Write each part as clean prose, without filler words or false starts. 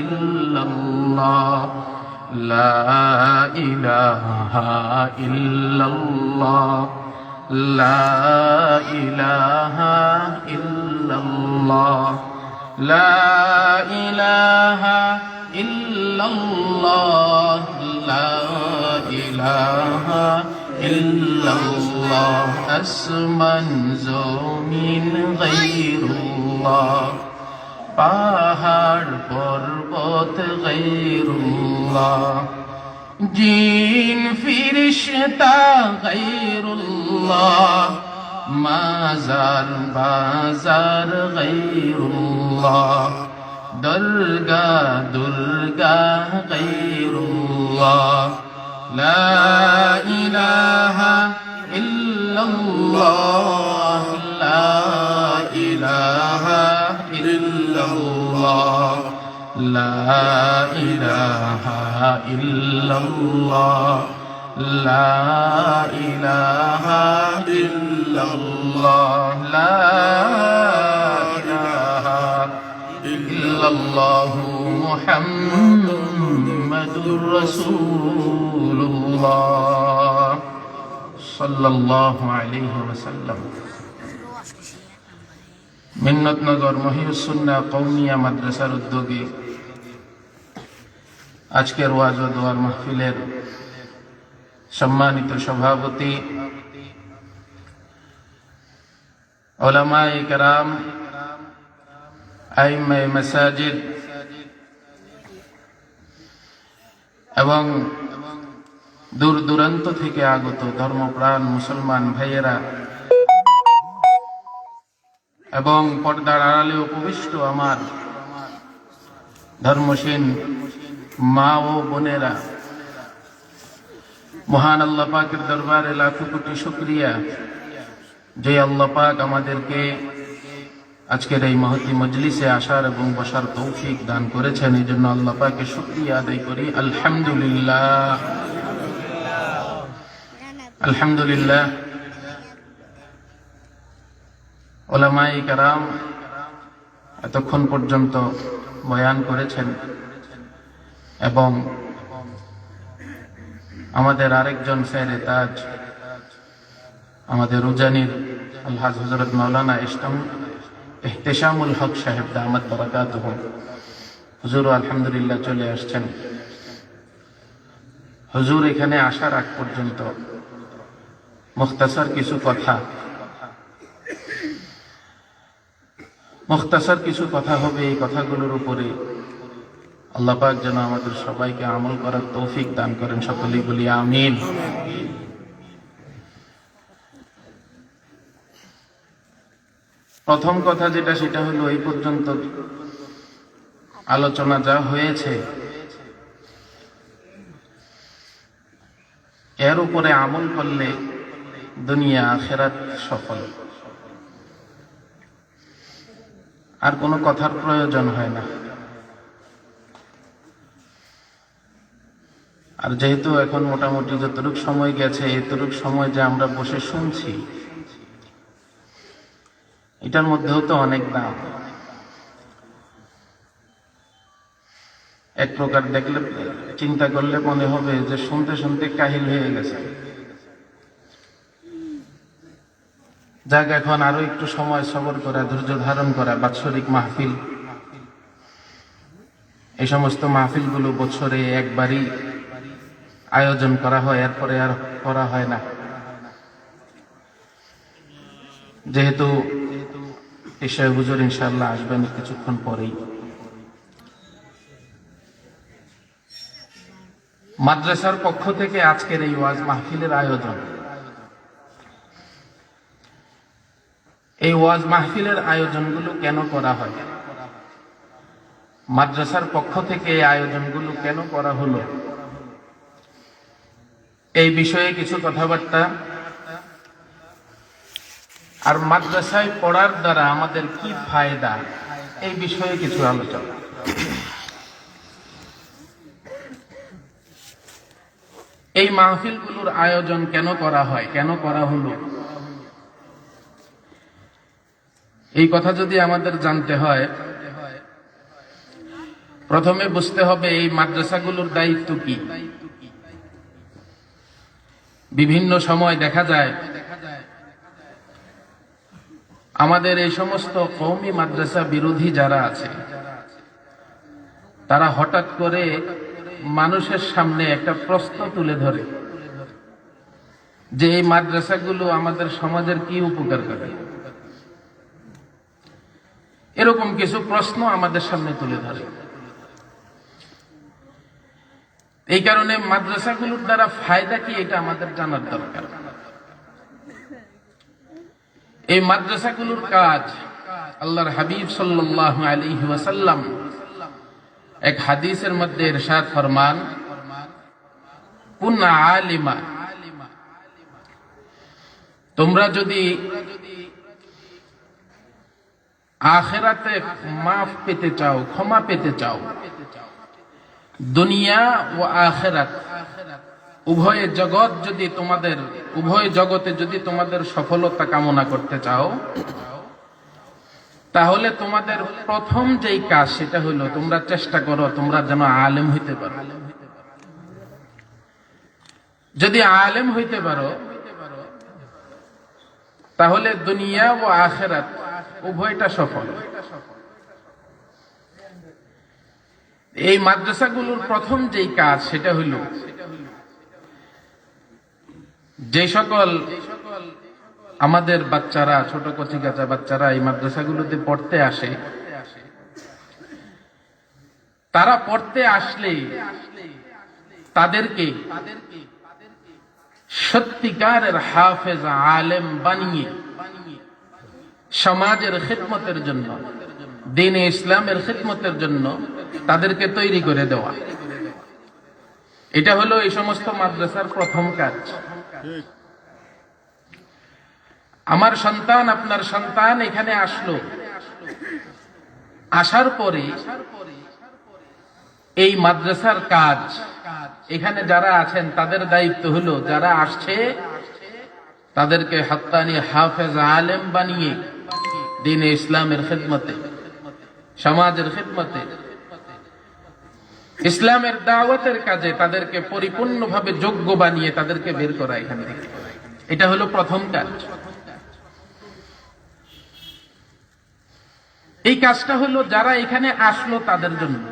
illallah, la ilaha illallah, la ilaha illallah, la ilaha illallah, la ilaha illallah, আসমান জমিন গায়রুল্লাহ, পাহাড় পর্বত গায়রুল্লাহ, জিন ফিরিশতা গায়রুল্লাহ, মাজার বাজার গায়রুল্লাহ, দরগা দুর্গা গায়রুল্লাহ, লা ইলাহা ইল্লাল্লাহ, লা ইলাহা illallah, la ilaha illallah, la ilaha illallah, la ilaha illallah, Muhammadur Rasulullah sallallahu alayhi wa sallam। মিন্নতনগর Mohiussunnah Qawmia মাদ্রাসার উদ্যোগে আজকের ওয়াজ ও দোয়ার মাহফিলের সম্মানিত সভাপতি উলামায়ে কেরাম, আইম্মায়ে মাসাজিদ এবং দূর দূরান্ত থেকে আগত ধর্মপ্রাণ মুসলমান ভাইয়েরা এবং পর্দার আড়ালে উপবিষ্ট আমার ধর্মশীল মা ও বোনেরা, মহান আল্লাহ পাকের দরবারে লাখো কোটি শুকরিয়া যে আল্লাহ পাক আমাদেরকে আজকের এই মহতি মজলিসে আসার এবং বসার তৌফিক দান করেছেন। এই জন্য আল্লাহ পাকের শুকরিয়া আদায় করি। আলহামদুলিল্লাহ, আলহামদুলিল্লাহ। উলামায়ে কেরাম এতক্ষণ পর্যন্ত বয়ান করেছেন এবং আমাদের আরেকজন সেরে তাজ, আমাদের উজানির আলহাজ হযরত মাওলানা ইহতেশামুল হক সাহেব দামাত বারাকাতুহু, হুজুর আলহামদুলিল্লাহ চলে আসছেন। হুজুর এখানে আসার আগ পর্যন্ত মুখতাসার কিছু কথা হবে। এই কথাগুলোর উপরে আল্লাহ পাক যেন আমাদের সবাইকে আমল করার তৌফিক দান করেন। সকলেই বলি আমিন। প্রথম কথা সেটা হলো, এই পর্যন্ত আলোচনা যা হয়েছে এর উপরে আমল করলে দুনিয়া আখিরাত সফল। আর কোনো কথার প্রয়োজন হয় না। আর যেহেতু এখন মোটামুটি যতটুক সময় গেছে, এতটুক সময় যে আমরা বসে শুনছি, এটার মধ্যেও তো অনেক দাম। এক প্রকার দেখলে, চিন্তা করলে মনে হবে যে শুনতে শুনতে কাহিল হয়ে গেছে। যাক, এখন আরো একটু সময় সবর করা, ধৈর্য ধারণ করা। বাৎসরিক মাহফিল, এই সমস্ত মাহফিলগুলো বছরে একবারই আয়োজন করা হয়, এরপরে আর করা হয় না। যেহেতু এশায় হুজুর ইনশাআল্লাহ আসবেন কিছুক্ষণ পরেই। মাদ্রাসার পক্ষ থেকে আজকের এই ওয়াজ মাহফিলের আয়োজন। এই ওয়াজ মাহফিলের আয়োজনগুলো কেন করা হয়? মাদ্রাসার পক্ষ থেকে এই আয়োজনগুলো কেন করা হলো? এই বিষয়ে কিছু কথাবার্তা, আর মাদ্রাসায় পড়ার দ্বারা আমাদের কি ফায়দা, এই বিষয়ে কিছু আলোচনা। এই মাহফিলগুলোর আয়োজন কেন করা হয়, কেন করা হলো, এই কথা যদি আমাদের জানতে হয়, প্রথমে বুঝতে হবে এই মাদ্রাসাগুলোর দায়িত্ব কি। বিভিন্ন সময় দেখা যায় আমাদের এই সমস্ত কওমি মাদ্রাসা বিরোধী যারা আছে তারা হঠাৎ করে মানুষের সামনে একটা প্রশ্ন তুলে ধরে যে এই মাদ্রাসাগুলো আমাদের সমাজের কি উপকার করে। এরকম কিছু প্রশ্ন আমাদের সামনে তুলে ধরে। এই কারণে মাদ্রাসাগুলোর দ্বারা ফায়দা কি এটা আমাদের জানার দরকার। এই মাদ্রাসাগুলোর কাজ আল্লাহর হাবিব সাল্লাল্লাহু আলাইহি ওয়াসাল্লাম এক হাদিসের মধ্যে ইরশাদ ফরমান, কুন আলিমা, তোমরা যদি আখিরাতে মাফ পেতে চাও, ক্ষমা পেতে চাও, দুনিয়া ও আখিরাত উভয় জগতে যদি তোমাদের সফলতা কামনা করতে চাও, তাহলে তোমাদের প্রথম যেই কাজ সেটা হলো তোমরা চেষ্টা করো তোমরা যেন আলেম হইতে পারো। যদি আলেম হইতে পারো তাহলে দুনিয়া ও আখিরাত উভয়টা সফল। এই মাদ্রাসাগুলোর প্রথম যেই কাজ সেটা হইল যে সকল আমাদের বাচ্চারা, ছোট কচিকাঁচা বাচ্চারা এই মাদ্রাসাগুলোতে পড়তে আসে, তারা পড়তে আসলে তাদেরকে সত্যিকারের হাফেজ আলেম বানিয়ে সমাজের খিদমতের জন্য, দ্বীনে ইসলামের খিদমতের জন্য তাদেরকে তৈরি করে দেওয়া, এটা হলো এই সমস্ত মাদ্রাসার প্রথম কাজ। আমার সন্তান, আপনার সন্তান এখানে আসলো, আসার পরে এই মাদ্রাসার কাজ, এখানে যারা আছেন তাদের দায়িত্ব হলো যারা আসছে তাদেরকে হাক্কানি হাফেজ আলেম বানিয়ে দ্বীনে ইসলামের খিদমতে, সমাজের খিদমতে, ইসলামের দাওয়াতের কাজে তাদেরকে পরিপূর্ণভাবে যোগ্য বানিয়ে তাদেরকে বের করা এখান থেকে। এটা হলো প্রথম কাজ। এই কাজটা হলো যারা এখানে আসলো তাদের জন্য।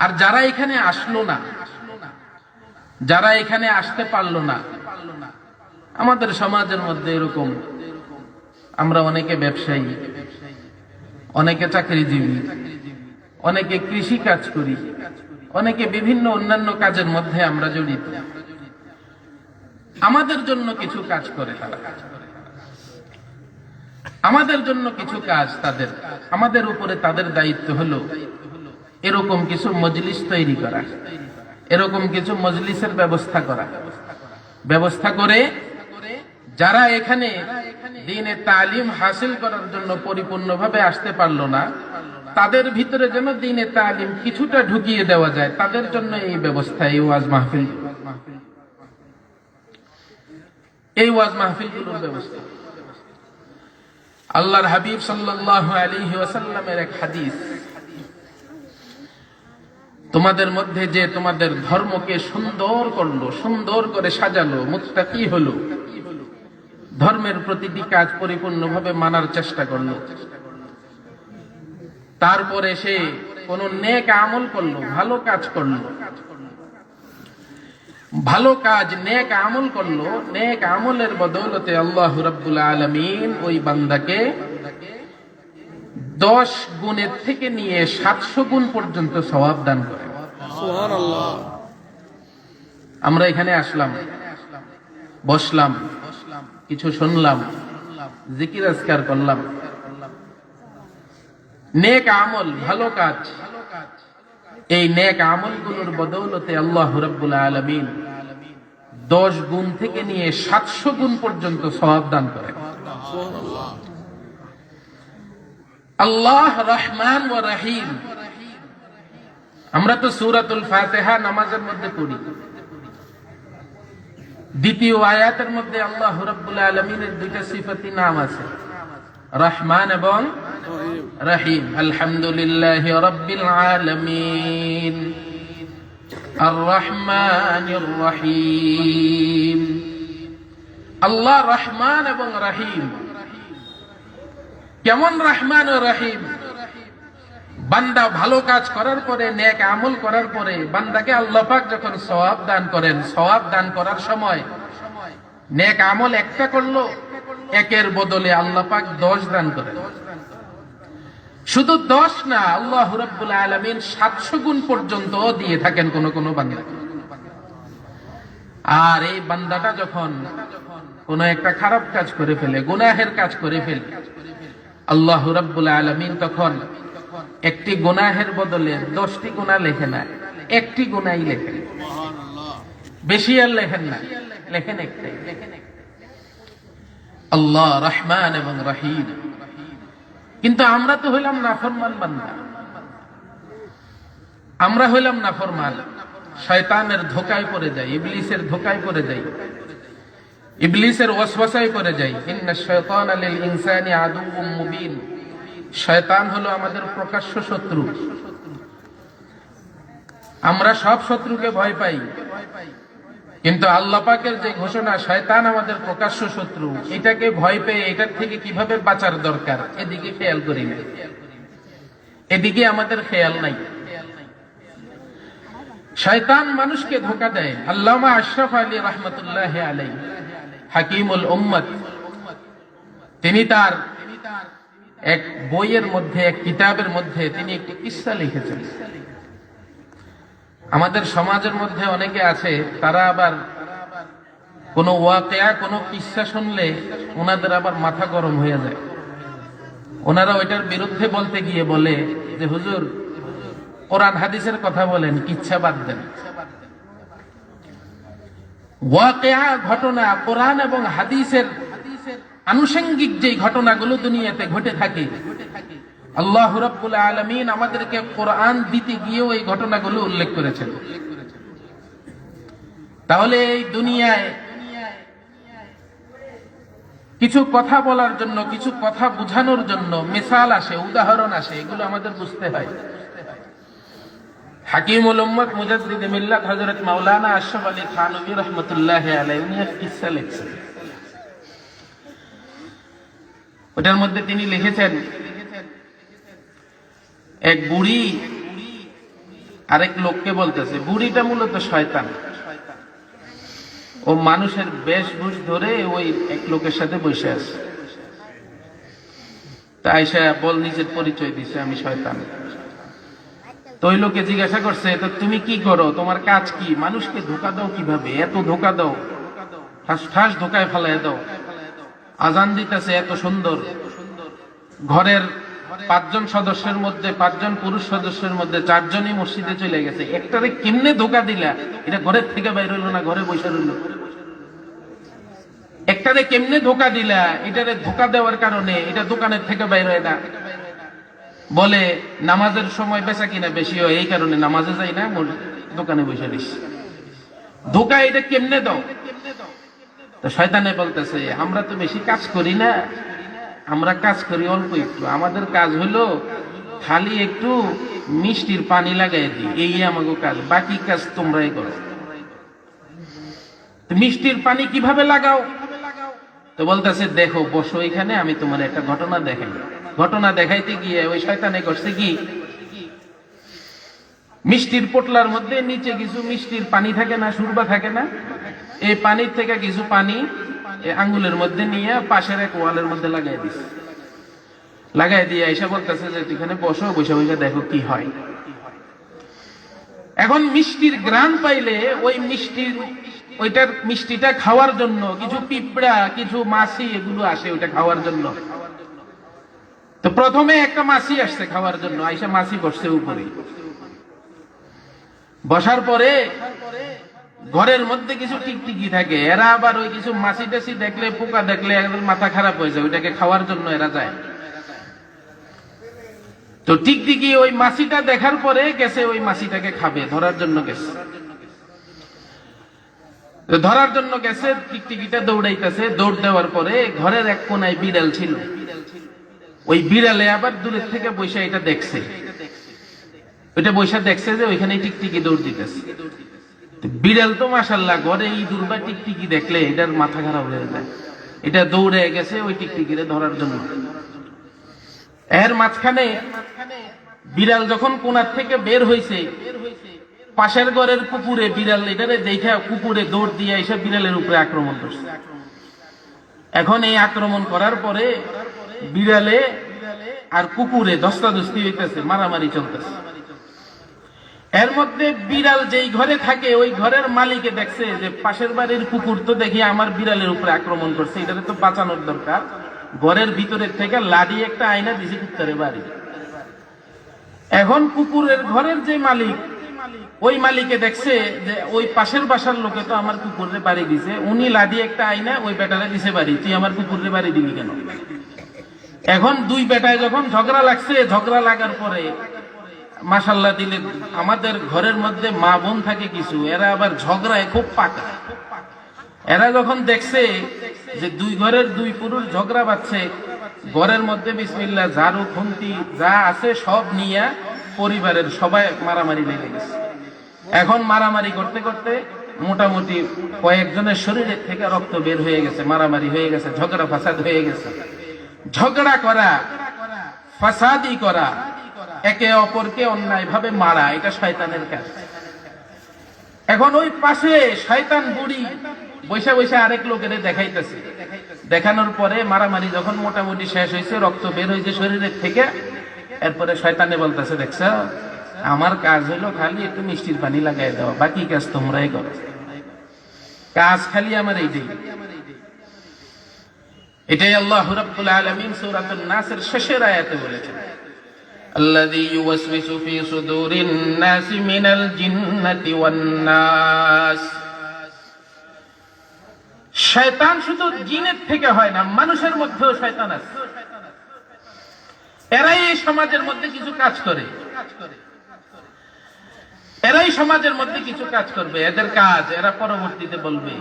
আর যারা এখানে আসলো না, যারা এখানে আসতে পারলো না, আমাদের সমাজের মধ্যে এরকম আমরা অনেকে ব্যবসায়ী, অনেকে চাকরিজীবী, অনেকে কৃষি কাজ করি, অনেকে বিভিন্ন অন্যান্য কাজের মধ্যে আমরা জড়িত। আমাদের জন্য কিছু কাজ করে তারা, আমাদের জন্য কিছু কাজ তাদের, আমাদের উপরে তাদের দায়িত্ব হলো এরকম কিছু মজলিস তৈরি করা, এরকম কিছু মজলিসের ব্যবস্থা করা, ব্যবস্থা করে যারা এখানে দ্বীনে তালিম হাসিল করার জন্য পরিপূর্ণভাবে আসতে পারলো না, তাদের ভিতরে যেন দ্বীনে তালিম কিছুটা ঢুকিয়ে দেওয়া যায়, তাদের জন্য এই ব্যবস্থা, এই ওয়াজ মাহফিল, এই ওয়াজ মাহফিলগুলোর ব্যবস্থা। আল্লাহর হাবিব সাল্লাল্লাহু আলাইহি ওয়াসাল্লামের এক হাদিস, তোমাদের মধ্যে যে তোমাদের ধর্মকে সুন্দর করলো, সুন্দর করে সাজালো, মুত্তাকি হলো, ধর্মের প্রতিটি কাজ পরিপূর্ণভাবে মানার চেষ্টা করলো, তারপরে সে কোন নেক আমল করলো, ভালো কাজ করলো, ভালো কাজ নেক আমল করলো, নেক আমলের বদৌলতে আল্লাহ রাব্বুল আলামিন ওই বান্দাকে 10 গুণের থেকে নিয়ে 700 গুণ পর্যন্ত সওয়াব দান করে। সুবহানাল্লাহ। আমরা এখানে আসলাম, বসলাম, কিছু শুনলাম, জিকির আজকার করলাম, নেক আমল, ভালো কাজ, এই নেক আমলগুলোর বদৌলতে আল্লাহ রাব্বুল আলামিন 10 গুণ থেকে নিয়ে 700 গুণ পর্যন্ত সওয়াব দান করেন। আল্লাহ রহমান ও রহিম। আমরা তো সূরাতুল ফাতিহা নামাজের মধ্যে পড়ি, দ্বিতীয় আয়াতের মধ্যে আল্লাহ রাব্বুল আলামিনের দুইটা সিফাতি নাম আছে, রহমান এবং রহিম। আলহামদুলিল্লাহি রাব্বিল আলামিন আর রহমানির রহিম। আল্লাহ রহমান এবং রহিম। কেমন রহমান ও রহিম? বান্দা ভালো কাজ করার পরে, নেক আমল করার পরে বান্দাকে আল্লাহ পাক যখন সওয়াব দান করেন, সওয়াব দান করার সময় নেক আমল একটা করলো, একের বদলে আল্লাহ পাক 10 দান করেন। শুধু 10 না, আল্লাহ রাব্বুল আলামিন 700 গুণ পর্যন্ত দিয়ে থাকেন কোন কোন বান্দা। আর এই বান্দাটা যখন কোন একটা খারাপ কাজ করে ফেলে, গুনাহের কাজ করে ফেলে, আল্লাহ রাব্বুল আলামিন তখন একটি গুনাহের বদলে 10টি গুনাহ লেখেন না, একটি গুনাহই লেখেন। বেশি আর লেখেন না, লেখেন একটাই। আল্লাহ রহমান এবং রহিম। কিন্তু আমরা তো হইলাম নাফরমান বান্দা, আমরা হইলাম নাফরমান, শয়তানের ধোঁকায় পড়ে যাই, ইবলিসের ধোঁকায় পড়ে যাই, ইবলিসের ওয়াসওয়াসায় পড়ে যাই। ইন্নাশ শায়তানা লিল ইনসানি আদুউম মুবিন। শয়তান হলো আমাদের প্রকাশ্য শত্রু। আমরা সব শত্রুকে ভয় পাই, কিন্তু আল্লাহ পাকের যে ঘোষণা শয়তান আমাদের প্রকাশ্য শত্রু, এটাকে ভয় পেয়ে এটার থেকে কিভাবে বাঁচার দরকার এদিকে খেয়াল করি না, এদিকে আমাদের খেয়াল নাই। শয়তান মানুষকে ধোঁকা দেয়। আল্লামা আশরাফ আলী রাহমাতুল্লাহি আলাইহি, হাকিমুল উম্মত, তিনি তার এক বইয়ের মধ্যে, এক কিতাবের মধ্যে তিনি একটি কিসসা লিখেছেন। আমাদের সমাজের মধ্যে অনেকে আছে, তারা আবার কোন ওয়াকিয়া, কোন কিসসা শুনলে ওনাদের আবার মাথা গরম হয়ে যায়। ওনারা ওইটার বিরুদ্ধে বলতে গিয়ে বলে যে হুজুর, কোরআন হাদিসের কথা বলেন, কিচ্ছা বাদ দেন। ওয়াকিয়া ঘটনা, কোরআন এবং হাদিসের আনুষঙ্গিক যে ঘটনাগুলো দুনিয়াতে ঘটে থাকে, আল্লাহ রাব্বুল আলামিন আমাদেরকে কোরআন দিতে গিয়েও এই ঘটনাগুলো উল্লেখ করেছেন। তাহলে এই দুনিয়ায় কিছু কথা বলার জন্য, কিছু কথা বোঝানোর জন্য মিসাল আসে, উদাহরণ আসে, এগুলো আমাদের বুঝতে হয়। হাকিমুল উম্মত মুজাদ্দিদে মিল্লাত হযরত মাওলানা আশরাফ আলী থানভী রাহমাতুল্লাহি আলাইহি উনি এক কিসসা লিখছেন। ওটার মধ্যে তিনি লিখেছেন, এক বুড়ি আরেক লোককে বলতেছে, বুড়িটা মূলত শয়তান, ও মানুষের বেশভূষ ধরে ওই এক লোকের সাথে বসে আছে। তাই সে বল নিজের পরিচয় দিছে, আমি শয়তান। তো ওই লোকে জিজ্ঞাসা করছে, তো তুমি কি করো, তোমার কাজ কি, মানুষকে ধোঁকা দাও কিভাবে, এত ধোঁকা দাও, ঠাস ঠাস ধোঁকায় ফেলায় দাও। আজান দিতেছে এত সুন্দর, ঘরের 5 জন সদস্যের মধ্যে, 5 জন পুরুষ সদস্যের মধ্যে 4 জনই মসজিদে চলে গেছে, একটারে কেমনে ধোঁকা দিলা, এটা ঘরের থেকে বাইর হইলো না, ঘরে বসে রইল। একটারে কেমনে ধোঁকা দিলা, এটারে ধোঁকা দেওয়ার কারণে এটা দোকানের থেকে বাইর হয় না। বলে নামাজের সময় বেচা কিনা বেশি হয়, এই কারণে নামাজে যাই না, দোকানে বসে রইছি। ধোঁকা এটা কেমনে দাও? তো শয়তানে বলতেছে, আমরা তো বেশি কাজ করি না, আমরা কাজ করি অল্প একটু, আমাদের কাজ হলো খালি একটু মিষ্টির পানি লাগাই দিই, এই আমাকে কাজ, বাকি কাজ তোমরাই করো। মিষ্টির পানি কিভাবে লাগাও? তো বলতেছে, দেখো বসো এখানে, আমি তোমার একটা ঘটনা দেখাই। ঘটনা দেখাইতে গিয়ে ওই শয়তানে করছে কি, মিষ্টির পোটলার মধ্যে নিচে কিছু মিষ্টির পানি থাকে না, সুরবা থাকে না, এই পানির থেকে কিছু পানি আঙ্গুলের মধ্যে নিয়ে পাশের এক ওয়ালের মধ্যে লাগাই দিছে। লাগাই দিয়ে এসে বলতেছে যে এখানে বসো, বসে বসে দেখো কি হয়। এখন মিষ্টির গ্রান পাইলে ওই মিষ্টিটা খাওয়ার জন্য কিছু পিঁপড়া, কিছু মাছি এগুলো আসে ওইটা খাওয়ার জন্য। তো প্রথমে একটা মাছি আসছে খাওয়ার জন্য, আইসা মাছি বসছে উপরে। বসার পরে ঘরের মধ্যে কিছু টিকটিকি থাকে, এরা আবার ওই কিছু মাছি টাছি দেখলে, পোকা দেখলে একদম মাথা খারাপ হয়ে যায়, ওইটাকে খাওয়ার জন্য এরা যায়। তো টিকটিকি ওই মাছিটা দেখার পরে গেছে, ওই মাছিটাকে খাবে, ধরার জন্য গেছে। ধরার জন্য গেছে, টিকটিকিটা দৌড়াইতেছে, দৌড় দেওয়ার পরে ঘরের এক কোনায় বিড়াল ছিল। ওই বিড়ালে আবার দূরের থেকে বৈশা এটা দেখছে, ওইটা বৈশা দেখছে যে ওইখানে টিকটিকি দৌড় দিতেছে। বিড়াল তো মাশাআল্লাহ ঘরে ইঁদুর বা টিকটিকি দেখলে এটার মাথা খারাপ হয়ে যায়, এটা দৌড়ে গেছে ওই টিকটিকিরে ধরার জন্য। এর মাঝখানে বিড়াল যখন কোণার থেকে বের হয়েছে, পাশের ঘরের কুকুরে বিড়াল এটারে দেখে কুকুরে দৌড় দিয়ে এসে বিড়ালের উপরে আক্রমণ করছে। এখন এই আক্রমণ করার পরে বিড়ালে আর কুকুরে ধস্তাধস্তি হইতেছে, মারামারি চলতেছে। এর মধ্যে বিড়াল যেই ঘরে থাকে ওই ঘরের মালিকে দেখছে যে পাশের বাড়ির কুকুর তো দেখি আমার বিড়ালের উপরে আক্রমণ করছে, এটারে তো বাঁচানোর দরকার। ঘরের ভিতরের থেকে লাঠি একটা আয়না দিছে কুত্তারে বাড়ি। এখন কুকুরের ঘরের যে মালিক, ওই মালিকে দেখছে যে ওই পাশের বাসার লোকে তো আমার কুকুরে বাড়ি দিছে, উনি লাঠি একটা আয়না ওই বেটারে দিছে বাড়ি, তুই আমার কুকুরে বাড়ি দিবি কেন? এখন দুই বেটায় যখন ঝগড়া লাগছে, ঝগড়া লাগার পরে মাশাআল্লাহ দিলে আমাদের ঘরের মধ্যে মা বোন থাকে কিছু, এরা আবার ঝগড়ায় খুব পাকা। এরা যখন দেখছে যে দুই ঘরের দুই পুরুষ ঝগড়া বাঁধছে, ঘরের মধ্যে বিসমিল্লাহ ঝাড়ু খুন্তি যা আছে সব নিয়ে পরিবারের সবাই মারামারি লেগে গেছে। এখন মারামারি করতে করতে মোটামুটি কয়েকজনের শরীরের থেকে রক্ত বের হয়ে গেছে, মারামারি হয়ে গেছে, ঝগড়া ফাসাদ হয়ে গেছে। ঝগড়া করা, ফাসাদি করা, একে অপরকে অন্যায় ভাবে মারা, এটা শয়তানের কাজ। এখন ওই পাশে শয়তান বুড়ি বৈশা বৈশা আরেক লোকের দেখাইতেছে। দেখানোর পরে মারামারি যখন মোটামুটি শেষ হয়েছে, রক্ত বের হয়েছে শরীরের থেকে, এরপরে শয়তানে বলতেছে, দেখছ আমার কাজ হলো খালি একটু মিষ্টির পানি লাগাই দেওয়া, বাকি কাজ তোমরাই করো, কাজ খালি আমার এইটাই। এটাই আল্লাহ রাব্বুল আলামিন সূরাতুন নাসের শেষের আয়াতে বলেছেন, আল্লাযী ইউওয়াসওয়িসু ফী সুদুরিন নাসি মিনাল জিন্নাতি ওয়ান নাস। শয়তান শুধু জিনের থেকে হয় না, মানুষের মধ্যেও শয়তান আছে। এরাই এই সমাজের মধ্যে কিছু কাজ করে, এরাই সমাজের মধ্যে কিছু কাজ করবে। এদের কাজ, এরা পরবর্তীতে বলবে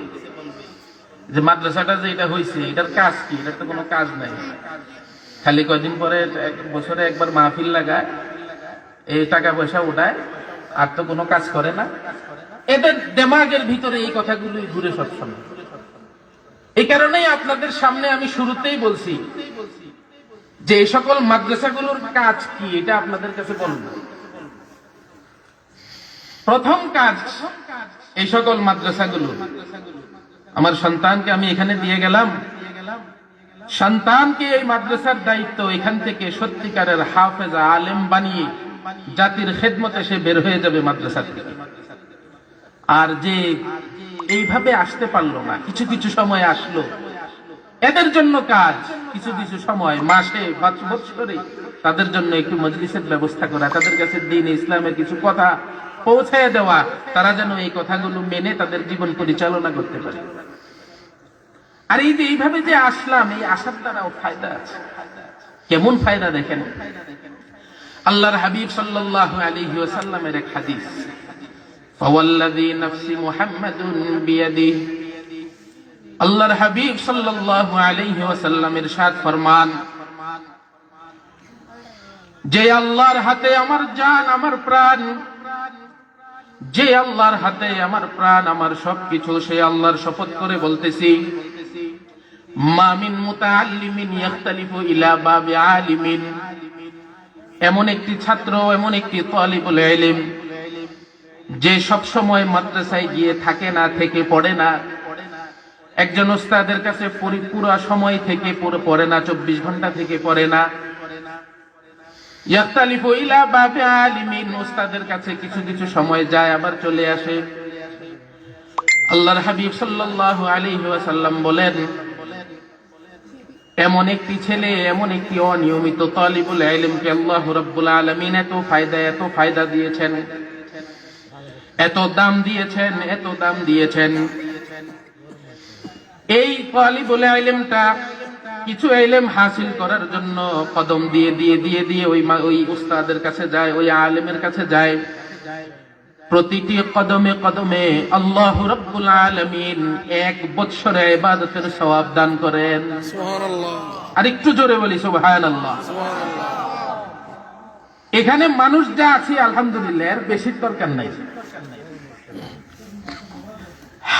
যে মাদ্রাসাটা যে এটা হয়েছে এটার কাজ কি, এটার তো কোনো কাজ নাই, খালি কয়দিন পরে বছরে একবার মাহফিল লাগায়, এই টাকা পয়সা উঠায়, আর তো কোনো কাজ করে না। এদের দিমাগের ভিতরে এই কথাগুলোই ঘুরে সবসময়। এই কারণেই আপনাদের সামনে আমি শুরুতেই বলছি যে এই সকল মাদ্রাসাগুলোর কাজ কি, এটা আপনাদের কাছে বলবো। প্রথম কাজ, এই সকল মাদ্রাসাগুলো আমার সন্তানকে আমি এখানে দিয়ে গেলাম, সন্তানকে এই মাদ্রাসার দায়িত্ব, এখান থেকে সত্যিকারের হাফেজ আলেম বানিয়ে জাতির খেদমতে সে বের হয়ে যাবে মাদ্রাসা থেকে। আর যে এইভাবে আসতে পারলো না, কিছু কিছু সময় আসলো, এদের জন্য কাজ কিছু কিছু সময়, মাসে বা বছরে তাদের জন্য একটু মজলিসের ব্যবস্থা করা, তাদের কাছে দ্বীন ইসলামের কিছু কথা পৌঁছায় দেওয়া, তারা যেন এই কথাগুলো মেনে তাদের জীবন পরিচালনা করতে পারে। আর এই যে এইভাবে যে আসলাম, এই আসার দ্বারাও ফায়দা আছে। কেমন ফায়দা দেখেন, আল্লাহর হাবিব সাল্লাল্লাহু আলাইহি ওয়াসাল্লামের এক হাদিস, ফাওয়াল্লাযী নাফসি মুহাম্মাদুন বিয়াদিহি, আল্লাহর হাবিব সাল্লাল্লাহু আলাইহি ওয়াসাল্লাম ইরশাদ ফরমান, যে আল্লাহর হাতে আমার জান, আমার প্রাণ, যে আল্লাহর হাতে আমার প্রাণ, আমার সবকিছু, সেই আল্লাহর শপথ করে বলতেছি, মা মিন মুতাআল্লিমিন ইখতালিফু ইলা বাবি আলিমিন, এমন একটি ছাত্র, এমন একটি তালিবুল ইলম যে সব সময় মাদ্রাসায় গিয়ে থাকে না, থেকে পড়ে না, একজন উস্তাদের কাছে পুরো সময় থেকে পড়ে না, 24 ঘন্টা থেকে পড়ে না। ইখতালিফু ইলা বাবি আলিমিন, উস্তাদের কাছে কিছু কিছু সময় যায় আবার চলে আসে। আল্লাহর হাবিব সাল্লাল্লাহু আলাইহি ওয়াসাল্লাম বলেন, এমন একটি ছেলে, এমন একটি অনিয়মিত তালিবুল ইলমকে আল্লাহ রাব্বুল আলামিন এত ফায়দা দিয়েছেন, এত দাম দিয়েছেন, এত দাম দিয়েছেন। এই তালিবুল ইলমটা কিছু ইলম হাসিল করার জন্য কদম দিয়ে দিয়ে দিয়ে দিয়ে ওই উস্তাদের কাছে যায়, ওই আলেমের কাছে যায়। প্রতিটি কদমে কদমে আল্লাহ রাব্বুল আলামিন 1 বছরের ইবাদতের সওয়াব দান করেন। সুবহানাল্লাহ। আর একটু জোরে বলি সুবহানাল্লাহ। এখানে মানুষ যা আছে আলহামদুলিল্লাহ, এর বেশির দরকার নাই।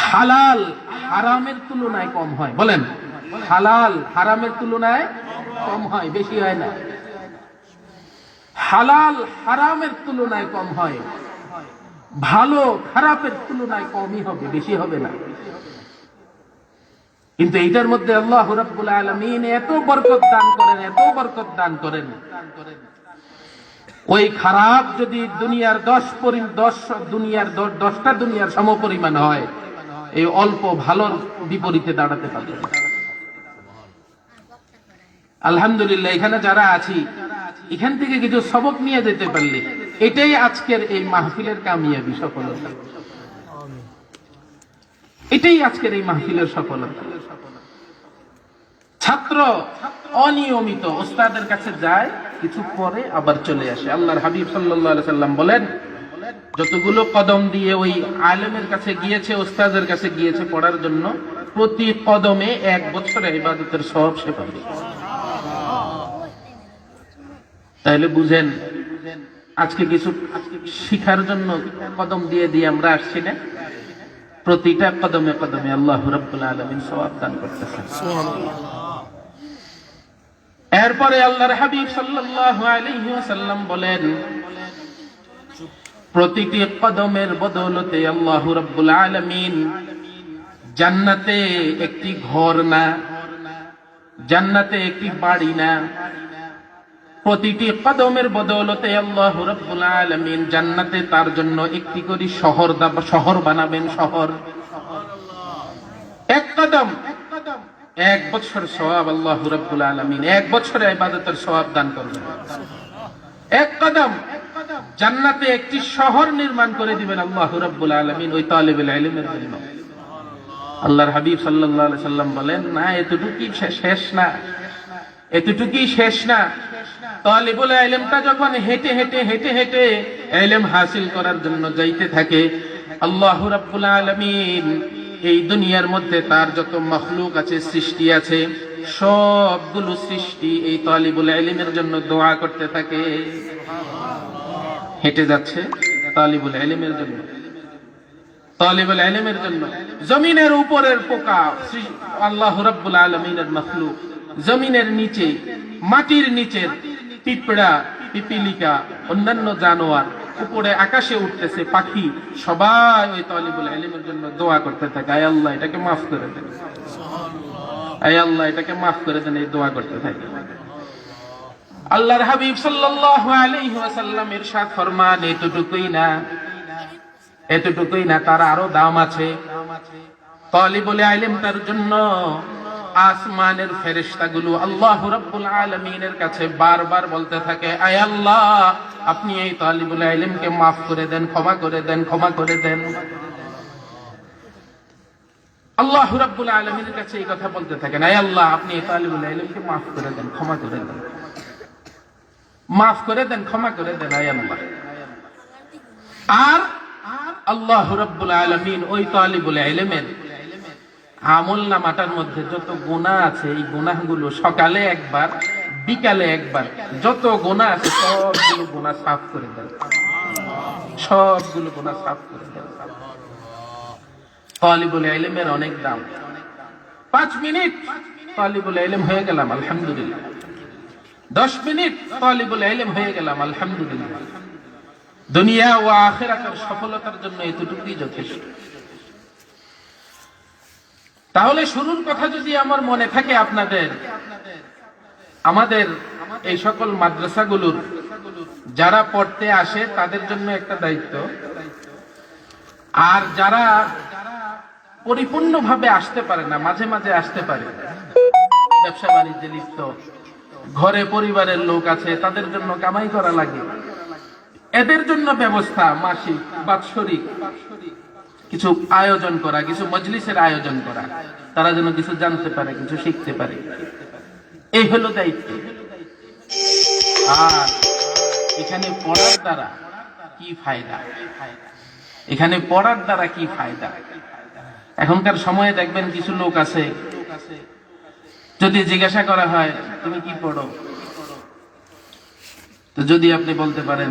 হালাল হারামের তুলনায় কম হয়, বলেন হালাল হারামের তুলনায় কম হয়, বেশি হয় না। হালাল হারামের তুলনায় কম হয়, ভালো খারাপের তুলনায় কমই হবে, বেশি হবে না। কিন্তু এইটার মধ্যে আল্লাহ রাব্বুল আলামিন এত বরকত দান করেন, এত বরকত দান করেন, ওই খারাপ যদি দুনিয়ার 10টা দুনিয়ার সমপরিমাণ হয়, এই অল্প ভালোর বিপরীতে দাঁড়াতে পারবে। আলহামদুলিল্লাহ, এখানে যারা আছি এখান থেকে কিছু সবক নিয়ে যেতে পারলে এটাই আজকের এই মাহফিলের কামিয়াবি, সফলতা। এটাই আজকের এই মাহফিলের সফলতা। ছাত্র অনিয়মিত ওস্তাদের কাছে যায়, কিছু পরে আবার চলে আসে। আল্লাহর হাবিব সাল্লাল্লাহু আলাইহি সাল্লাম বলেন, যতগুলো কদম দিয়ে ওই আলেমের কাছে গিয়েছে, ওস্তাদের কাছে গিয়েছে পড়ার জন্য, প্রতি কদমে 1 বছরের ইবাদতের সওয়াব সে পাবে। তাহলে বুঝেন, আজকে কিছু শিখার জন্য কদম দিয়ে দিয়ে আমরা আসছি না, প্রতিটা কদমে কদমে আল্লাহ রাব্বুল আলামিন সওয়াব দান করতেছেন। এরপরে আল্লাহর হাবিব সাল্লাল্লাহু আলাইহি ওয়াসাল্লাম বলেন, প্রতিটি কদমের বদৌলতে আল্লাহ রাব্বুল আলামিন জান্নাতে একটি ঘর না, জান্নাতে একটি বাড়ি না, প্রতিটি কদমের বদৌলতে আল্লাহ রাব্বুল আলামিন জান্নাতে তার জন্য একটি করে শহর বানাবেন। শহর, এক কদম 1 বছর সওয়াব আল্লাহ রাব্বুল আলামিন 1 বছরের ইবাদতের সওয়াব দান করবেন। এক কদম জান্নাতে একটি শহর নির্মাণ করে দিবেন আল্লাহ রাব্বুল আলামিন ওই তালিবুল ইলমের জন্য। আল্লাহর হাবিব সাল্লাল্লাহু আলাইহি সাল্লাম বলেন, না এতটুকুই শেষ না, এতটুকুই শেষ না। তালিবুল ইলমটা যখন হেঁটে হেঁটে হেঁটে হেঁটে ইলম হাসিল করার জন্য যাইতে থাকে, আল্লাহ রাব্বুল আলামিন এই দুনিয়ার মধ্যে তার যত মাখলুক আছে, সৃষ্টি আছে, সবগুলো সৃষ্টি এই তালিবুল ইলমের জন্য দোয়া করতে থাকে। হেঁটে যাচ্ছে তালিবুল ইলমের জন্য, তালিবুল ইলমের জন্য। জমিনের উপরের পোকা আল্লাহ রাব্বুল আলামিনের মাখলুক, জমিনের নিচে মাটির নিচের পিঁপড়া, পিপিলিকা, অন্যান্য জানোয়ার, উপরে আকাশে উঠতেছে পাখি, সবাই ওই তালিবুল ইলমের জন্য দোয়া করতে থাকে, আয় আল্লাহ এটাকে মাফ করে দেন, আয় আল্লাহ এটাকে মাফ করে দেন, এই দোয়া করতে থাকে। আল্লাহর হাবিব সাল্লাল্লাহু আলাইহি ওয়াসাল্লাম ইরশাদ ফরমান, এতটুকুই না, এতটুকুই না, তার আরো দাম আছে। তালিবুল ইলমটার জন্য আসমানের ফেরেশতাগুলো আল্লাহ রাব্বুল আলামিনের কাছে বারবার বলতে থাকে, আয় আল্লাহ আপনি এই তালিবুল ইলমকে মাফ করে দেন, ক্ষমা করে দেন, ক্ষমা করে দেন। আল্লাহ রাব্বুল আলামিনের কাছে এই কথা বলতে থাকেন, আয় আল্লাহ আপনি এই তালিবুল ইলমকে মাফ করে দেন, ক্ষমা করে দেন, মাফ করে দেন, ক্ষমা করে দেন, আয় আল্লাহ। আর আল্লাহ রাব্বুল আলামিন ওই তালিবুল ইলমের আমলনামাটার মধ্যে যত গুনাহ আছে, এই গুনাহগুলো সকালে একবার, বিকালে একবার, যত গুনাহ আছে সবগুলো গুনাহ সাফ করে দেন, সবগুলো গুনাহ সাফ করে দেন। তালিবুল ইলমের অনেক দাম। 5 মিনিট তালিবুল ইলম হয়ে গেলাম আলহামদুলিল্লাহ, 10 মিনিট তালিবুল ইলম হয়ে গেলাম আলহামদুলিল্লাহ। দুনিয়া ও আখিরাতের সফলতার জন্য এতটুকুই যথেষ্ট। তাহলে শুরুর কথা যদি আমার মনে থাকে আপনাদের, আমাদের এই সকল মাদ্রাসাগুলোর যারা পড়তে আসে তাদের জন্য একটা দায়িত্ব, আর যারা পরিপূর্ণভাবে আসতে পারে না, মাঝে মাঝে আসতে পারে, ব্যবসা বাণিজ্যে লিপ্ত, ঘরে পরিবারের লোক আছে, তাদের জন্য কামাই করা লাগে, এদের জন্য ব্যবস্থা মাসিক বাৎসরিক কিছু আয়োজন করা, কিছু মজলিসের আয়োজন করা, তারা যেন কিছু জানতে পারে, কিছু শিখতে পারে, এই হলো দায়িত্ব। আর এখানে পড়ার দ্বারা কি ফায়দা, এখানে পড়ার দ্বারা কি ফায়দা? এখনকার সময়ে দেখবেন কিছু লোক আছে যদি জিজ্ঞাসা করা হয় তুমি কি পড়ো, তো যদি আপনি বলতে পারেন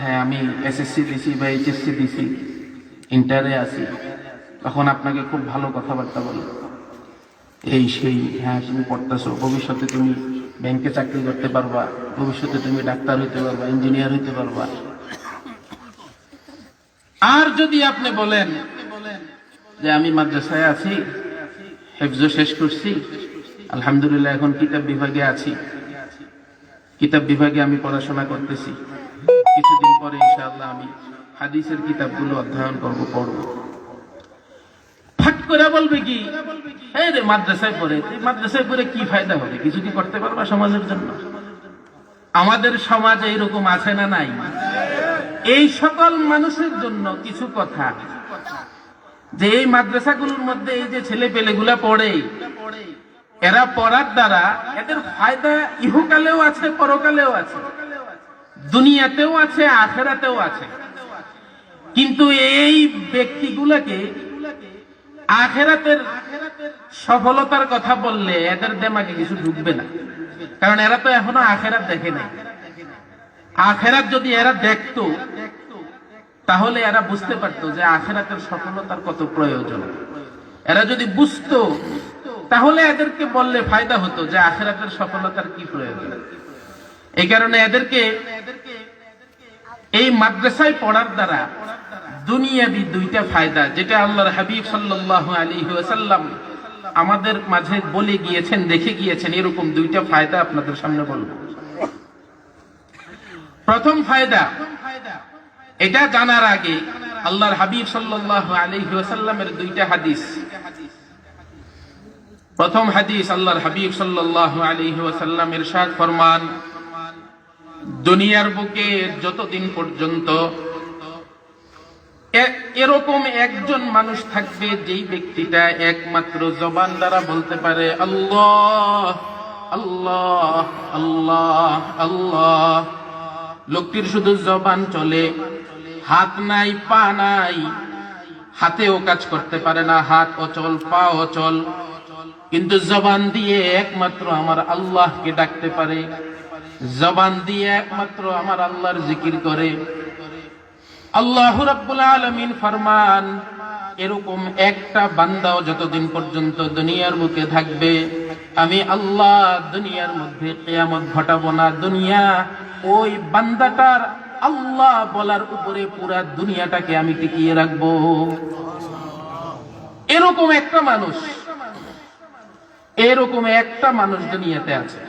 হ্যাঁ আমি এসএসসি দিছি বা এইচএসসি দিছি, ইন্টারে আছি, তখন আপনাকে খুব ভালো কথাবার্তা বলে, এই সেই, হ্যাঁ তুমি পড়তেছো, ভবিষ্যতে তুমি ব্যাংকে চাকরি করতে পারবা, ভবিষ্যতে তুমি ডাক্তার হইতে পারবা, ইঞ্জিনিয়ার হইতে পারবা। আর যদি আপনি বলেন যে আমি মাদ্রাসায় আছি, হেফজ শেষ করছি, আলহামদুলিল্লাহ এখন কিতাব বিভাগে আছি, কিতাব বিভাগে আমি পড়াশোনা করতেছি, কিছুদিন পরে ইনশাআল্লাহ আমি হাদিসের কিতাবগুলো অধ্যয়ন করব, পড়ব। ফাট করে বলবে কি, এই রে মাদ্রাসায় পড়ে, মাদ্রাসায় পড়ে কি ফায়দা হবে, কিছু কি করতে পারবা সমাজের জন্য? আমাদের সমাজে এরকম আছে না নাই? এই সকল মানুষের জন্য কিছু কথা, যে এই মাদ্রাসাগুলোর মধ্যে এই যে ছেলে পেলেগুলা পড়ে, এরা পড়ার দ্বারা এদের ফায়দা ইহকালেও আছে, পরকালেও আছে, দুনিয়াতেও আছে, আখেরাতেও আছে। কিন্তু এই ব্যক্তিগুলাকে আখেরাতের সফলতার কথা বললে এদের দেমাগে কিছু ঢুকবে না, কারণ এরা তো এখনো আখেরাত দেখে নাই। আখেরাত যদি এরা দেখতো তাহলে এরা বুঝতে পারতো যে আখেরাতের সফলতার কত প্রয়োজন। এরা যদি বুঝতো তাহলে এদেরকে বললে ফায়দা হতো যে আখেরাতের সফলতার কি প্রয়োজন। এই কারণে এদেরকে এই মাদ্রাসায় পড়ার দ্বারা দুনিয়াবি দুইটা ফায়দা, যেটা আল্লাহর হাবিব সাল্লাল্লাহু আলাইহি ওয়াসাল্লাম আমাদের মাঝে বলে গিয়েছেন, দেখে গিয়েছেন, এরকম দুইটা ফায়দা আপনাদের সামনে বলবো। প্রথম ফায়দা, এটা জানার আগে আল্লাহর হাবিব সাল্লাল্লাহু আলাইহি ওয়াসাল্লামের দুইটা হাদিস। প্রথম হাদিস, আল্লাহর হাবিব সাল্লাল্লাহু আলাইহি ওয়াসাল্লাম ইরশাদ ফরমান, দুনিয়ার বুকে যতদিন পর্যন্ত এরকম একজন মানুষ থাকবে যেই ব্যক্তিটা একমাত্র জবান দ্বারা বলতে পারে আল্লাহ আল্লাহ আল্লাহ আল্লাহ, লোকটির শুধু জবান চলে, হাত নাই, পা নাই, হাতেও কাজ করতে পারে না, হাত অচল, পা অচল, কিন্তু জবান দিয়ে একমাত্র আমার আল্লাহকে ডাকতে পারে, জবান দিয়ে একমাত্র আমার আল্লাহর জিকির করে। আল্লাহ রাব্বুল আলামিন ফরমান, এরকম একটা বান্দাও যতদিন পর্যন্ত দুনিয়ার বুকে থাকবে, আমি আল্লাহ দুনিয়ার মধ্যে কিয়ামত ঘটাবো না। দুনিয়া ওই বান্দাটার আল্লাহ বলার উপরে পুরা দুনিয়াটাকে আমি টিকিয়ে রাখবো। এরকম একটা মানুষ, এরকম একটা মানুষ দুনিয়াতে আছে,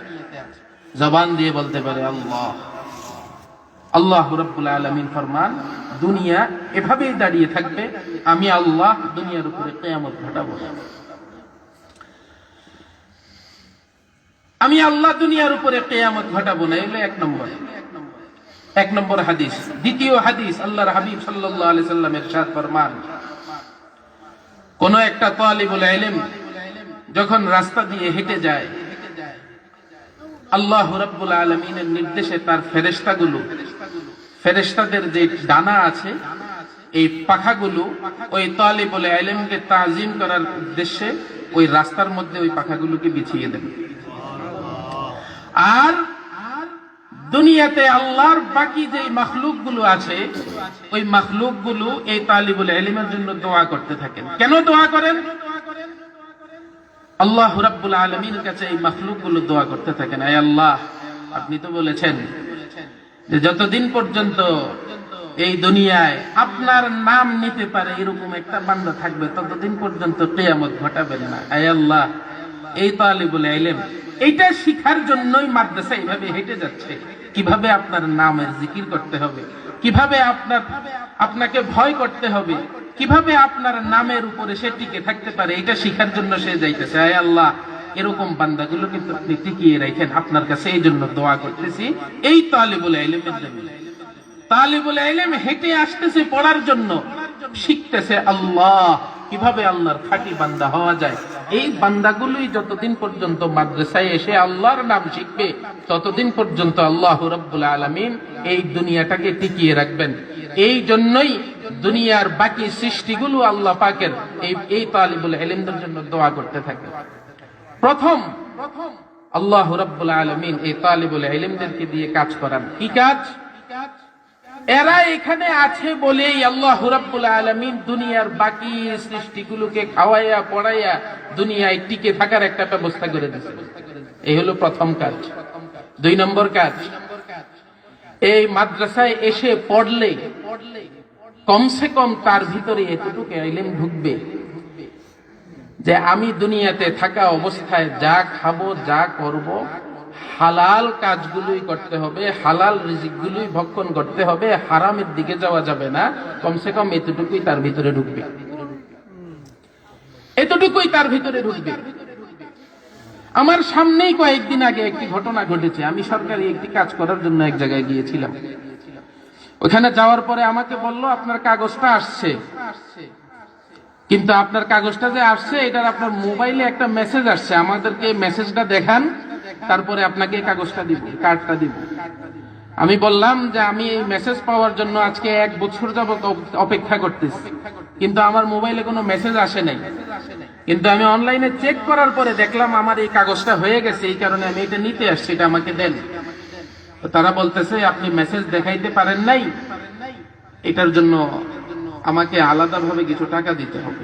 জবান দিয়ে বলতে পারে আল্লাহ। আল্লাহ রাব্বুল আলামিন ফরমান, দুনিয়া এভাবেই দাঁড়িয়ে থাকবে, আমি আল্লাহ দুনিয়ার উপরে কিয়ামত ঘটাবো। আমি আল্লাহ দুনিয়ার উপরে কিয়ামত ঘটাবো না। এগুলো এক নম্বর হাদিস। দ্বিতীয় হাদিস, আল্লাহর হাবিব সাল্লাল্লাহু আলাইহি সাল্লাম ইরশাদ ফরমান, কোন একটা তালিবুল ইলম যখন রাস্তা দিয়ে হেঁটে যায়, আল্লাহ রাব্বুল আলামিনের নির্দেশে তার ফেরেশতাগুলো, ফেরেশতাদের যে ডানা আছে, এই পাখাগুলো ওই তালিবুল ইলমকে তাজিম করার উদ্দেশ্যে ওই রাস্তার মধ্যে ওই পাখাগুলোকে বিছিয়ে দেন। আর দুনিয়াতে আল্লাহর বাকি যে মাখলুকগুলো আছে, ওই মাখলুকগুলো এই তালিবুল ইলমের জন্য দোয়া করতে থাকেন। কেন দোয়া করেন? আল্লাহ রাব্বুল আলামিনের কাছে এই মাখলুকগুলো দোয়া করতে থাকেন, আয় আল্লাহ, আপনি তো বলেছেন যে যতদিন পর্যন্ত এই দুনিয়ায় আপনার নাম নিতে পারে এরকম একটা বান্দা থাকবে, ততদিন পর্যন্ত কিয়ামত ঘটাবেন না। আয় আল্লাহ, এই তালিবুল ইলম এইটা শিখার জন্যই মাদ্রাসা এইভাবে হেঁটে যাচ্ছে, কিভাবে আপনার নামের জিকির করতে হবে, কিভাবে আপনাকে ভয় করতে হবে, কিভাবে আপনার নামের উপরে সে টিকে থাকতে পারে, এটা শিখার জন্য সে যাইতেছে। আয় আল্লাহ, এরকম বান্দাগুলো কিন্তু আপনি টিকিয়ে রাখেন, আপনার কাছে এই জন্য দোয়া করতেছি এই তালিবুল ইলমের জন্য। তালিবুল ইলম হেঁটে আসতেছে পড়ার জন্য, শিখতেছে আল্লাহ, কিভাবে আল্লাহর খাঁটি বান্দা হওয়া যায়। এই বান্দাগুলোই যতদিন পর্যন্ত মাদ্রাসায় এসে আল্লাহর নাম শিখবে, ততদিন পর্যন্ত আল্লাহ রাব্বুল আলামিন এই দুনিয়াটাকে টিকিয়ে রাখবেন। এই জন্যই দুনিয়ার বাকি সৃষ্টিগুলো আল্লাহ পাকের এই তালিবুল ইলমদের জন্য দোয়া করতে থাকে। প্রথম আল্লাহ রাব্বুল আলামিন এই তালিবুল ইলমদেরকে দিয়ে কাজ করান। কি কাজ? এরা এখানে আছে বলেই আল্লাহ রাব্বুল আলামিন দুনিয়ার বাকি সৃষ্টিগুলোকে খাওয়াইয়া পড়াইয়া দুনিয়ায় টিকে থাকার একটা ব্যবস্থা করে দিয়েছে। এই হলো প্রথম কাজ। 2 নম্বর কাজ, এই মাদ্রাসায় এসে পড়লে কমসে কম তার ভিতরে এতটুকু ইলম ঢুকবে যে আমি দুনিয়াতে থাকা অবস্থায় যা খাবো, যা করব, হালাল কাজগুলোই করতে হবে, হালাল রিজিকগুলোই ভক্ষণ করতে হবে, হারামের দিকে যাওয়া যাবে না। কমসে কম এতটুকুই তার ভিতরে ঢুকবে, এতটুকুই তার ভিতরে ঢুকবে। আমার সামনেই কয়েকদিন আগে একটি ঘটনা ঘটেছে। আমি সরকারি একটি কাজ করার জন্য এক জায়গায় গিয়েছিলাম। ওখানে যাওয়ার পরে আমাকে বলল, আপনার কাগজটা আসছে, কিন্তু আপনার কাগজটা যে আসছে এটার আপনার মোবাইলে একটা মেসেজ আসছে, আমাদেরকে মেসেজটা দেখান, তারপরে আপনাকে কাগজটা দিব, কার্ডটা দিব। আমি বললাম যে আমি এই মেসেজ পাওয়ার জন্য আজকে 1 বছর যাবত অপেক্ষা করতেছি, কিন্তু আমার মোবাইলে কোনো মেসেজ আসে নাই। কিন্তু আমি অনলাইনে চেক করার পরে দেখলাম আমার এই কাগজটা হয়ে গেছে, এই কারণে আমি এটা নিতে আসছি, এটা আমাকে দেন। তো তারা বলতেছে, আপনি মেসেজ দেখাইতে পারেন নাই, এটার জন্য আমাকে আলাদাভাবে কিছু টাকা দিতে হবে।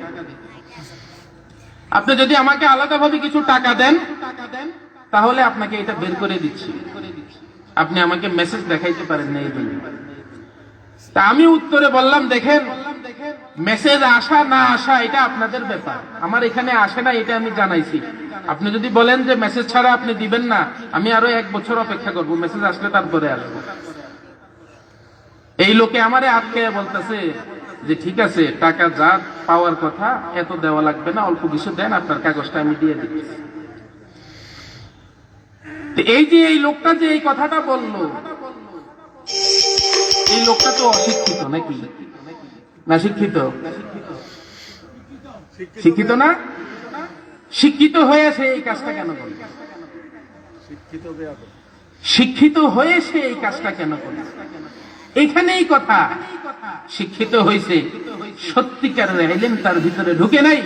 আপনি যদি আমাকে আলাদাভাবে কিছু টাকা দেন তাহলে আপনাকে এটা বের করে দিচ্ছি, আপনি আমাকে মেসেজ দেখাইতে পারেন না এই জন্য। তা আমি উত্তরে বললাম, দেখেন, মেসেজ আসা না আসা এটা আপনাদের ব্যাপার, আমার এখানে আসে না, এটা আমি জানাইছি। আপনি যদি বলেন যে মেসেজ ছাড়া আপনি দিবেন না, আমি আরো 1 বছর অপেক্ষা করব, মেসেজ আসলে তারপরে আসবো। এই লোকে আমারে আটকে বলতেছে যে ঠিক আছে, টাকা যা পাওয়ার কথা এত দেওয়া লাগবে না, অল্প কিছু দেন, আপনার কাগজটা আমি দিয়ে দিচ্ছি। এই যে এই লোকটা যে এই কথাটা বললো, এই লোকটা তো অশিক্ষিত নাকি? না শিক্ষিত? শিক্ষিত না? শিক্ষিত হয়ে সে এই কাজটা কেন করল? শিক্ষিত হয়ে সে এই কাজটা কেন করল? এইখানেই কথা, শিক্ষিত হয়েছে, সত্যিকারের ইলম তার ভিতরে ঢুকে নাই,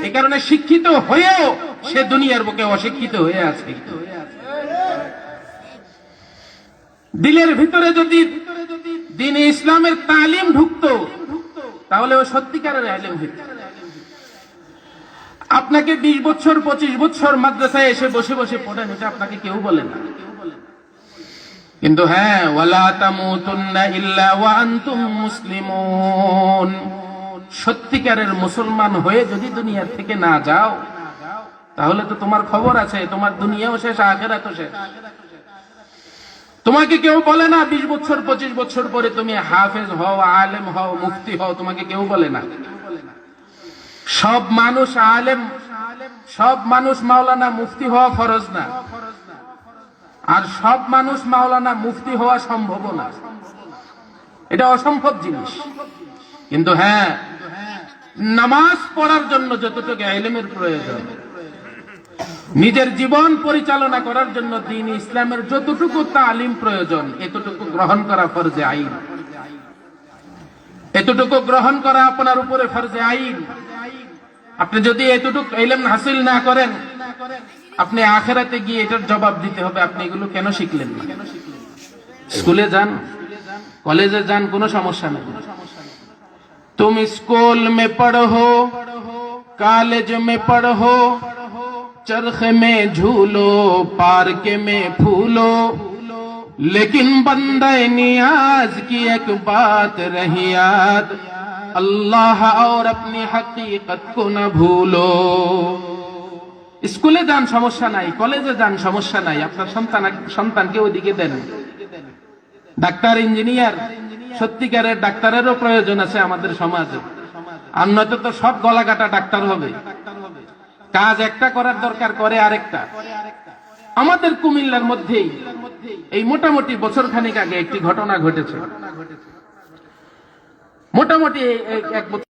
এই কারণে শিক্ষিত হয়েও সে দুনিয়ার বুকে অশিক্ষিত হয়ে আছে। দিলের ভিতরে যদি দ্বীন ইসলামের তালিম ঢুকতো তাহলে ও সত্যিকারের ইলম হতো। আপনাকে 20 বছর 25 বছর মাদ্রাসায় এসে বসে বসে পড়েন, এটা আপনাকে কেউ বলে না। কিন্তু হ্যাঁ, ওয়ালা তামুতুন্না ইল্লা ওয়া আনতুম মুসলিমুন, সত্যিকারের মুসলমান হয়ে যদি দুনিয়ার থেকে না যাও তাহলে তো তোমার খবর আছে, তোমার দুনিয়াও শেষ, আখিরাতও শেষ। তোমাকে কেউ বলে না 20 বছর 25 বছর পরে তুমি হাফেজ হও, আলেম হও, মুফতি হও, তোমাকে কেউ বলে না। সব মানুষ আলেম, সব মানুষ মাওলানা মুফতি হওয়া ফরজ না, আর সব মানুষ মাওলানা মুফতি হওয়া সম্ভব না, এটা অসম্ভব জিনিস। কিন্তু হ্যাঁ, নামাজ পড়ার জন্য যতটুকু ইলমের প্রয়োজন, নিজের জীবন পরিচালনা করার জন্য দ্বীন ইসলামের যতটুকু তালিম প্রয়োজন, এতটুকু গ্রহণ করা ফরজে আইন, এতটুকু গ্রহণ করা আপনার উপরে ফরজে আইন। আপনি যদি এতটুকু ইলম হাসিল না করেন, আপনি আখিরাতে গিয়ে এটার জবাব দিতে হবে, আপনি এগুলো কেন শিখলেন না। স্কুলে যান, কলেজে যান, কোনো সমস্যা নেই। तुम स्कूल में पढ़ो, कॉलेज में पढ़ो, चरखे में झूलो, पार्क में फूलो, लेकिन बंदे नियाज की एक बात रही याद, अल्लाह और अपनी हकीकत को न भूलो। স্কুলে যান, সমস্যা নাই, কলেজে যান, সমস্যা নাই, আপনার সন্তানকে ওইদিকে দেন। ডাক্তার, ইঞ্জিনিয়ার, সত্যিকারের ডাক্তারেরও প্রয়োজন আছে আমাদের সমাজে, আর নয়তো তো সব গলাকাটা ডাক্তার হবে। কাজ একটা করার দরকার, করে আরেকটা। আমাদের কুমিল্লার মধ্যেই এই মোটামুটি বছরখানেক আগে একটি ঘটনা ঘটেছে, মোটামুটি 1 বছর